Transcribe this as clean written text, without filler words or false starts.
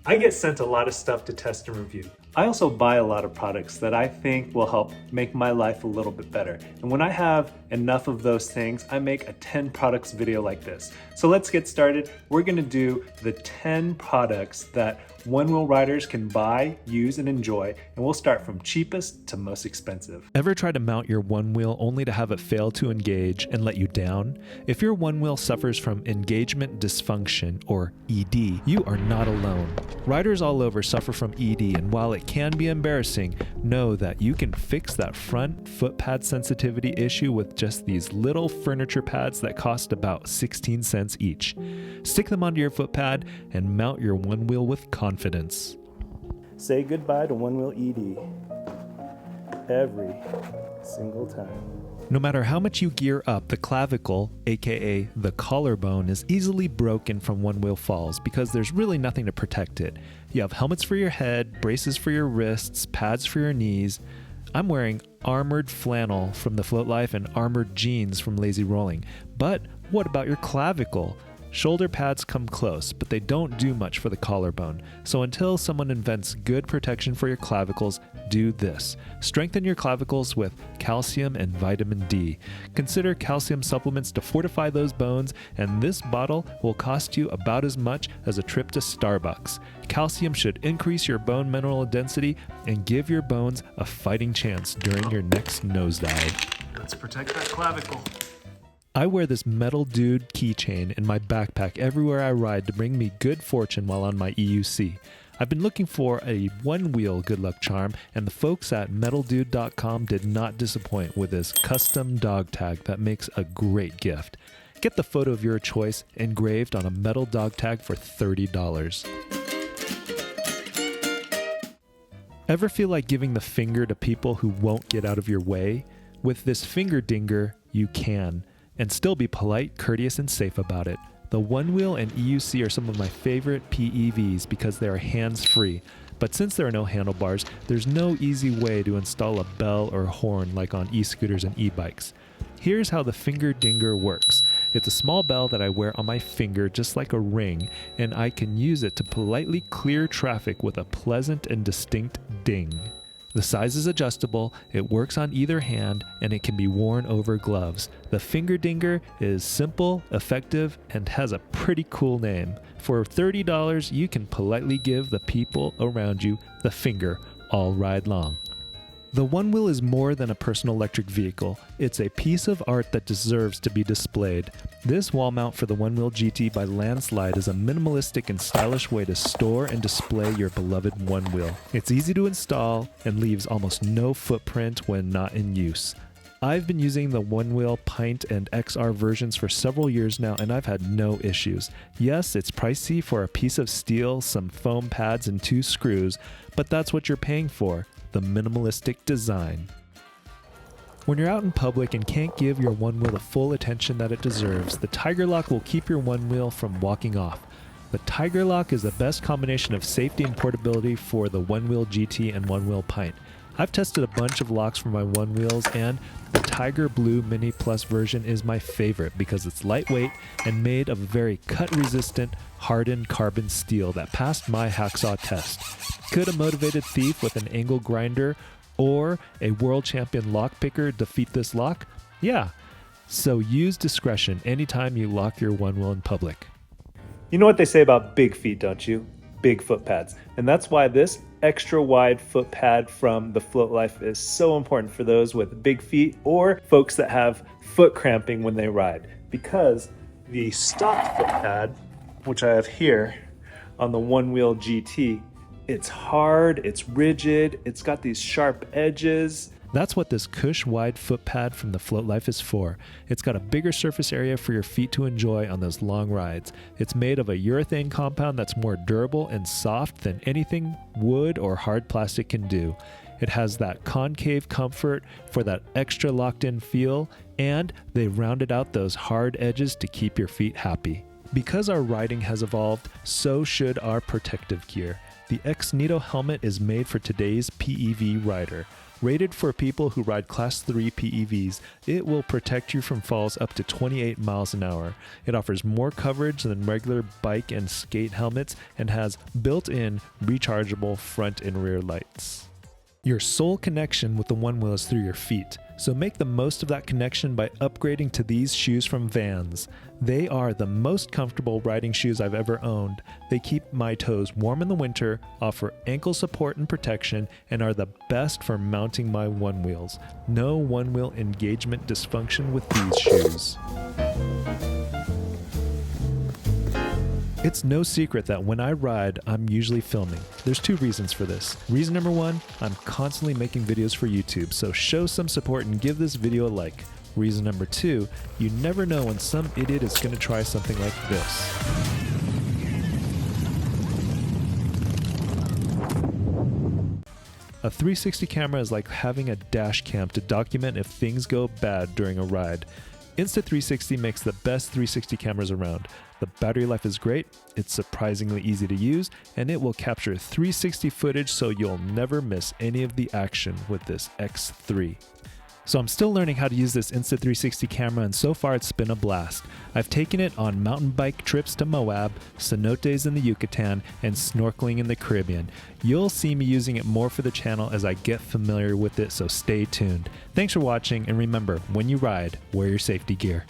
I get sent a lot of stuff to test and review. I also buy a lot of products that I think will help make my life a little bit better. And when I have enough of those things, I make a 10 products video like this. So let's get started. We're gonna do the 10 products that Onewheel riders can buy, use, and enjoy, and we'll start from cheapest to most expensive. Ever try to mount your Onewheel only to have it fail to engage and let you down? If your Onewheel suffers from engagement dysfunction, or ED, you are not alone. Riders all over suffer from ED, and while it can be embarrassing, know that you can fix that front foot pad sensitivity issue with just these little furniture pads that cost about 16 cents each. Stick them onto your foot pad and mount your Onewheel with confidence. Say goodbye to Onewheel ED every single time. No matter how much you gear up, the clavicle, aka the collarbone, is easily broken from Onewheel falls because there's really nothing to protect it. You have helmets for your head, braces for your wrists, pads for your knees. I'm wearing armored flannel from the Float Life and armored jeans from Lazy Rolling. But what about your clavicle? Shoulder pads come close, but they don't do much for the collarbone. So until someone invents good protection for your clavicles, do this. Strengthen your clavicles with calcium and vitamin D. Consider calcium supplements to fortify those bones, and this bottle will cost you about as much as a trip to Starbucks. Calcium should increase your bone mineral density and give your bones a fighting chance during your next nosedive. Let's protect that clavicle. I wear this Metal Dude keychain in my backpack everywhere I ride to bring me good fortune while on my EUC. I've been looking for a Onewheel good luck charm, and the folks at metaldude.com did not disappoint with this custom dog tag that makes a great gift. Get the photo of your choice engraved on a metal dog tag for $30. Ever feel like giving the finger to people who won't get out of your way? With this finger dinger, you can. And still be polite, courteous, and safe about it. The Onewheel and EUC are some of my favorite PEVs because they are hands-free. But since there are no handlebars, there's no easy way to install a bell or horn like on e-scooters and e-bikes. Here's how the finger dinger works. It's a small bell that I wear on my finger just like a ring, and I can use it to politely clear traffic with a pleasant and distinct ding. The size is adjustable, it works on either hand, and it can be worn over gloves. The finger dinger is simple, effective, and has a pretty cool name. For $30, you can politely give the people around you the finger all ride long. The Onewheel is more than a personal electric vehicle. It's a piece of art that deserves to be displayed. This wall mount for the Onewheel GT by Landslide is a minimalistic and stylish way to store and display your beloved Onewheel. It's easy to install and leaves almost no footprint when not in use. I've been using the Onewheel Pint and XR versions for several years now, and I've had no issues. Yes, it's pricey for a piece of steel, some foam pads, and 2 screws, but that's what you're paying for. The minimalistic design. When you're out in public and can't give your Onewheel the full attention that it deserves, the Tiger Lock will keep your Onewheel from walking off. The Tiger Lock is the best combination of safety and portability for the Onewheel GT and Onewheel Pint. I've tested a bunch of locks for my Onewheels, and the Tiger Blue Mini Plus version is my favorite because it's lightweight and made of a very cut-resistant, hardened carbon steel that passed my hacksaw test. Could a motivated thief with an angle grinder or a world champion lockpicker defeat this lock? Yeah. So use discretion anytime you lock your Onewheel in public. You know what they say about big feet, don't you? Big foot pads. And that's why this extra wide foot pad from the Float Life is so important for those with big feet or folks that have foot cramping when they ride. Because the stock foot pad, which I have here on the Onewheel GT, it's hard, it's rigid, it's got these sharp edges. That's what this cush wide foot pad from the Float Life is for. It's got a bigger surface area for your feet to enjoy on those long rides. It's made of a urethane compound that's more durable and soft than anything wood or hard plastic can do. It has that concave comfort for that extra locked-in feel, and they rounded out those hard edges to keep your feet happy. Because our riding has evolved, so should our protective gear. The Ex Nito helmet is made for today's PEV rider. Rated for people who ride Class 3 PEVs, it will protect you from falls up to 28 miles an hour. It offers more coverage than regular bike and skate helmets and has built-in rechargeable front and rear lights. Your sole connection with the Onewheel is through your feet, so make the most of that connection by upgrading to these shoes from Vans. They are the most comfortable riding shoes I've ever owned. They keep my toes warm in the winter, offer ankle support and protection, and are the best for mounting my Onewheels. No Onewheel engagement dysfunction with these shoes. It's no secret that when I ride, I'm usually filming. There's two reasons for this. Reason number one, I'm constantly making videos for YouTube, so show some support and give this video a like. Reason number two, you never know when some idiot is going to try something like this. A 360 camera is like having a dash cam to document if things go bad during a ride. Insta360 makes the best 360 cameras around. The battery life is great, it's surprisingly easy to use, and it will capture 360 footage so you'll never miss any of the action with this X3. So I'm still learning how to use this Insta360 camera, and so far it's been a blast. I've taken it on mountain bike trips to Moab, cenotes in the Yucatan, and snorkeling in the Caribbean. You'll see me using it more for the channel as I get familiar with it, so stay tuned. Thanks for watching, and remember, when you ride, wear your safety gear.